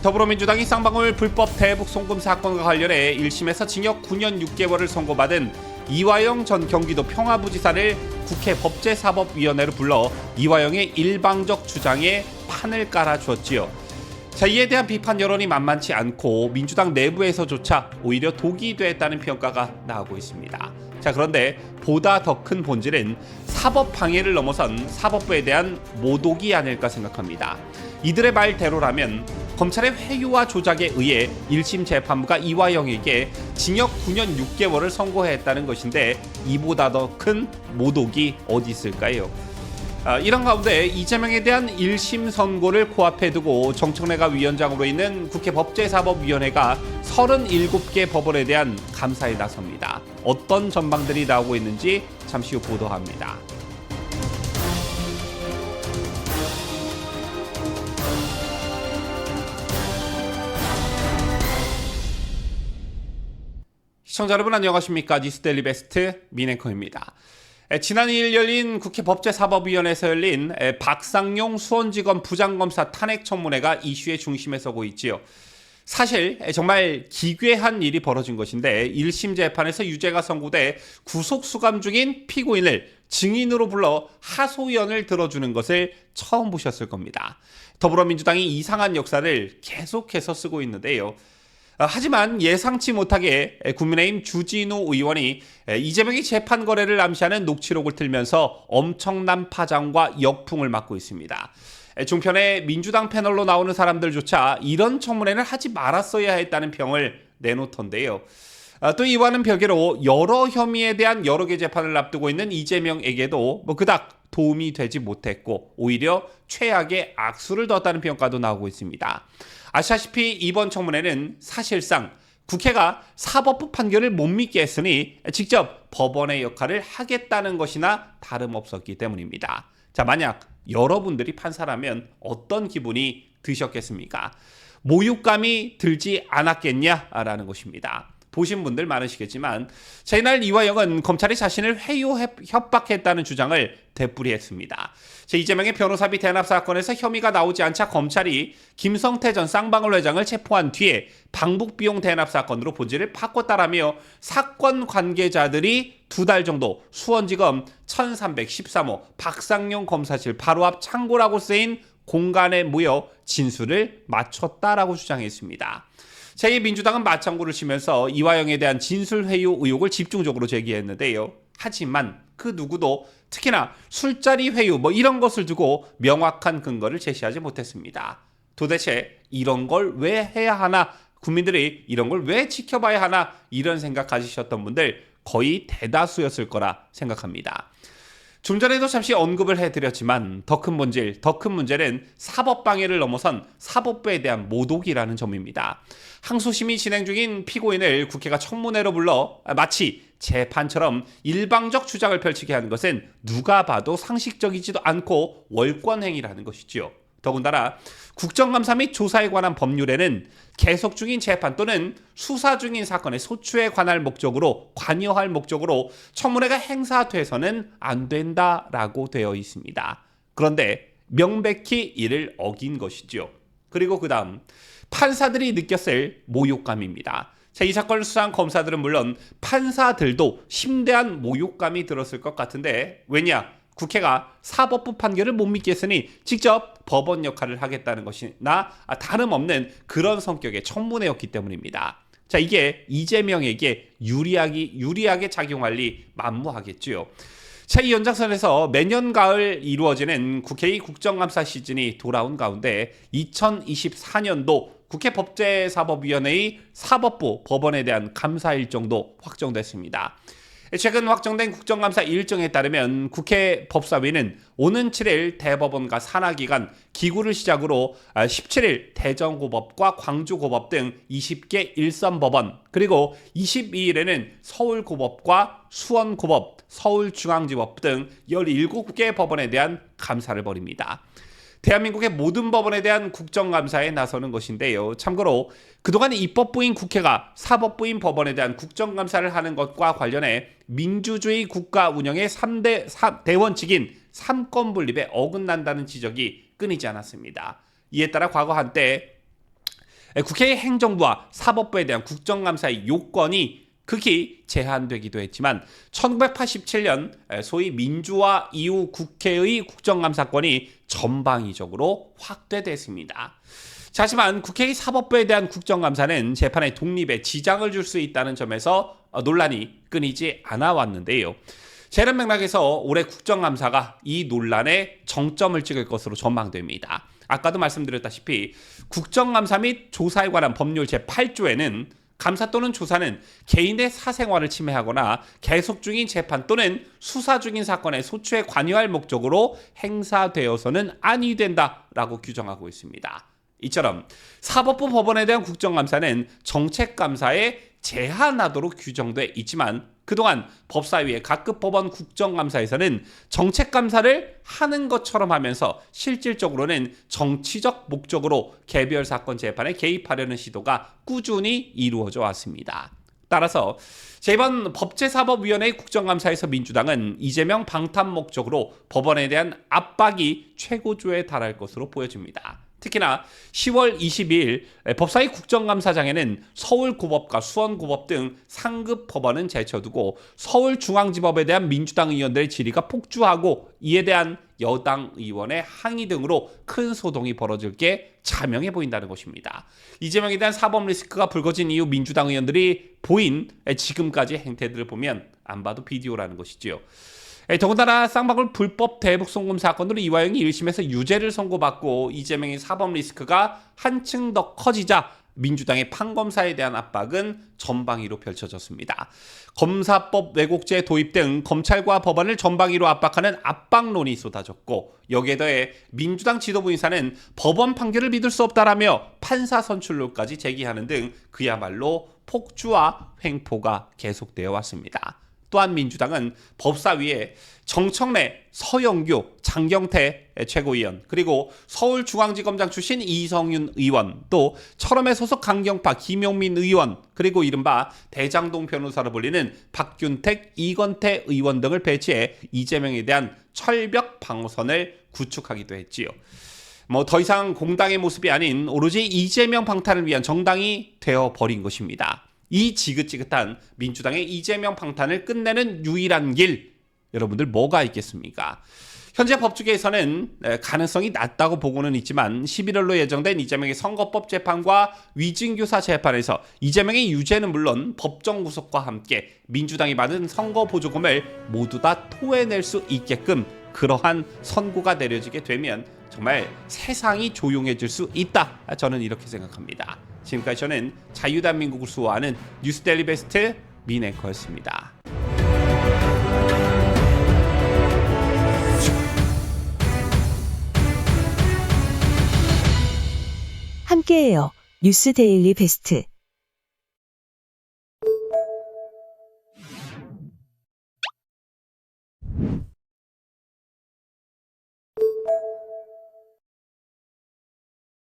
더불어민주당이 쌍방울 불법 대북 송금 사건과 관련해 1심에서 징역 9년 6개월을 선고받은 이화영 전 경기도 평화부지사를 국회 법제사법위원회로 불러 이화영의 일방적 주장에 판을 깔아주었지요. 자, 이에 대한 비판 여론이 만만치 않고 민주당 내부에서조차 오히려 독이 됐다는 평가가 나오고 있습니다. 자, 그런데 보다 더 큰 본질은 사법 방해를 넘어선 사법부에 대한 모독이 아닐까 생각합니다. 이들의 말대로라면 검찰의 회유와 조작에 의해 1심 재판부가 이화영에게 징역 9년 6개월을 선고했다는 것인데 이보다 더 큰 모독이 어디 있을까요? 이런 가운데 이재명에 대한 1심 선고를 코앞에 두고 정청래가 위원장으로 있는 국회 법제사법위원회가 37개 법원에 대한 감사에 나섭니다. 어떤 전망들이 나오고 있는지 잠시 후 보도합니다. 시청자 여러분 안녕하십니까? 뉴스데일리 베스트 민앵커입니다. 지난 2일 열린 국회 법제사법위원회에서 열린 박상용 수원지검 부장검사 탄핵 청문회가 이슈의 중심에 서고 있지요. 사실 정말 기괴한 일이 벌어진 것인데 1심 재판에서 유죄가 선고돼 구속수감 중인 피고인을 증인으로 불러 하소연을 들어주는 것을 처음 보셨을 겁니다. 더불어민주당이 이상한 역사를 계속해서 쓰고 있는데요. 하지만 예상치 못하게 국민의힘 주진우 의원이 이재명이 재판 거래를 암시하는 녹취록을 틀면서 엄청난 파장과 역풍을 맞고 있습니다. 종편의 민주당 패널로 나오는 사람들조차 이런 청문회는 하지 말았어야 했다는 평을 내놓던데요. 또 이와는 별개로 여러 혐의에 대한 여러 개 재판을 앞두고 있는 이재명에게도 그닥 도움이 되지 못했고 오히려 최악의 악수를 뒀다는 평가도 나오고 있습니다. 아시다시피 이번 청문회는 사실상 국회가 사법부 판결을 못 믿게 했으니 직접 법원의 역할을 하겠다는 것이나 다름없었기 때문입니다. 자, 만약 여러분들이 판사라면 어떤 기분이 드셨겠습니까? 모욕감이 들지 않았겠냐라는 것입니다. 보신 분들 많으시겠지만 자, 이날 이화영은 검찰이 자신을 회유 협박했다는 주장을 되풀이했습니다. 이재명의 변호사비 대납 사건에서 혐의가 나오지 않자 검찰이 김성태 전 쌍방울 회장을 체포한 뒤에 방북비용 대납 사건으로 본질을 바꿨다라며 사건 관계자들이 2달 정도 수원지검 1313호 박상용 검사실 바로 앞 창고라고 쓰인 공간에 모여 진술을 마쳤다라고 주장했습니다. 제2민주당은 맞장구를 치면서 이화영에 대한 진술회유 의혹을 집중적으로 제기했는데요. 하지만 그 누구도 특히나 술자리 회유 이런 것을 두고 명확한 근거를 제시하지 못했습니다. 도대체 이런 걸 왜 해야 하나? 국민들이 이런 걸 왜 지켜봐야 하나? 이런 생각 가지셨던 분들 거의 대다수였을 거라 생각합니다. 좀 전에도 잠시 언급을 해드렸지만 더 큰 본질, 더 큰 문제는 사법방해를 넘어선 사법부에 대한 모독이라는 점입니다. 항소심이 진행 중인 피고인을 국회가 청문회로 불러 마치 재판처럼 일방적 주장을 펼치게 하는 것은 누가 봐도 상식적이지도 않고 월권행위라는 것이지요. 더군다나 국정감사 및 조사에 관한 법률에는 계속 중인 재판 또는 수사 중인 사건의 소추에 관할 목적으로 관여할 목적으로 청문회가 행사돼서는 안 된다라고 되어 있습니다. 그런데 명백히 이를 어긴 것이죠. 그리고 그 다음 판사들이 느꼈을 모욕감입니다. 이 사건을 수사한 검사들은 물론 판사들도 심대한 모욕감이 들었을 것 같은데 왜냐? 국회가 사법부 판결을 못 믿겠으니 직접 법원 역할을 하겠다는 것이나 다름없는 그런 성격의 청문회였기 때문입니다. 자, 이게 이재명에게 유리하게 작용할 리 만무하겠죠. 자, 이 연장선에서 매년 가을 이루어지는 국회의 국정감사 시즌이 돌아온 가운데 2024년도 국회 법제사법위원회의 사법부 법원에 대한 감사 일정도 확정됐습니다. 최근 확정된 국정감사 일정에 따르면 국회 법사위는 오는 7일 대법원과 산하기관, 기구를 시작으로 17일 대전고법과 광주고법 등 20개 일선법원, 그리고 22일에는 서울고법과 수원고법, 서울중앙지법 등 17개 법원에 대한 감사를 벌입니다. 대한민국의 모든 법원에 대한 국정감사에 나서는 것인데요. 참고로 그동안 입법부인 국회가 사법부인 법원에 대한 국정감사를 하는 것과 관련해 민주주의 국가 운영의 3대 대원칙인 삼권 분립에 어긋난다는 지적이 끊이지 않았습니다. 이에 따라 과거 한때 국회의 행정부와 사법부에 대한 국정감사의 요건이 극히 제한되기도 했지만 1987년 소위 민주화 이후 국회의 국정감사권이 전방위적으로 확대됐습니다. 하지만 국회의 사법부에 대한 국정감사는 재판의 독립에 지장을 줄 수 있다는 점에서 논란이 끊이지 않아 왔는데요. 이런 맥락에서 올해 국정감사가 이 논란에 정점을 찍을 것으로 전망됩니다. 아까도 말씀드렸다시피 국정감사 및 조사에 관한 법률 제8조에는 감사 또는 조사는 개인의 사생활을 침해하거나 계속 중인 재판 또는 수사 중인 사건의 소추에 관여할 목적으로 행사되어서는 아니 된다라고 규정하고 있습니다. 이처럼 사법부 법원에 대한 국정감사는 정책감사에 제한하도록 규정돼 있지만 그동안 법사위의 각급 법원 국정감사에서는 정책감사를 하는 것처럼 하면서 실질적으로는 정치적 목적으로 개별 사건 재판에 개입하려는 시도가 꾸준히 이루어져 왔습니다. 따라서 이번 법제사법위원회 국정감사에서 민주당은 이재명 방탄 목적으로 법원에 대한 압박이 최고조에 달할 것으로 보여집니다. 특히나 10월 22일 법사위 국정감사장에는 서울고법과 수원고법 등 상급 법원은 제쳐두고 서울중앙지법에 대한 민주당 의원들의 질의가 폭주하고 이에 대한 여당 의원의 항의 등으로 큰 소동이 벌어질 게 자명해 보인다는 것입니다. 이재명에 대한 사법 리스크가 불거진 이후 민주당 의원들이 보인 지금까지의 행태들을 보면 안 봐도 비디오라는 것이지요. 더군다나 쌍방울 불법 대북 송금 사건으로 이화영이 1심에서 유죄를 선고받고 이재명의 사법 리스크가 한층 더 커지자 민주당의 판검사에 대한 압박은 전방위로 펼쳐졌습니다. 검사법 왜곡죄 도입 등 검찰과 법원을 전방위로 압박하는 압박론이 쏟아졌고 여기에 더해 민주당 지도부 인사는 법원 판결을 믿을 수 없다라며 판사 선출론까지 제기하는 등 그야말로 폭주와 횡포가 계속되어 왔습니다. 또한 민주당은 법사위에 정청래, 서영교, 장경태 최고위원 그리고 서울중앙지검장 출신 이성윤 의원 또 철험의 소속 강경파 김용민 의원 그리고 이른바 대장동 변호사로 불리는 박균택, 이건태 의원 등을 배치해 이재명에 대한 철벽 방어선을 구축하기도 했지요. 더 이상 공당의 모습이 아닌 오로지 이재명 방탄을 위한 정당이 되어버린 것입니다. 이 지긋지긋한 민주당의 이재명 방탄을 끝내는 유일한 길 여러분들 뭐가 있겠습니까? 현재 법조계에서는 가능성이 낮다고 보고는 있지만 11월로 예정된 이재명의 선거법 재판과 위증교사 재판에서 이재명의 유죄는 물론 법정 구속과 함께 민주당이 받은 선거 보조금을 모두 다 토해낼 수 있게끔 그러한 선고가 내려지게 되면 정말 세상이 조용해질 수 있다. 저는 이렇게 생각합니다. 지금까지 저는 자유대한민국을 수호하는 뉴스데일리 베스트 민앵커였습니다. 함께해요. 뉴스데일리 베스트.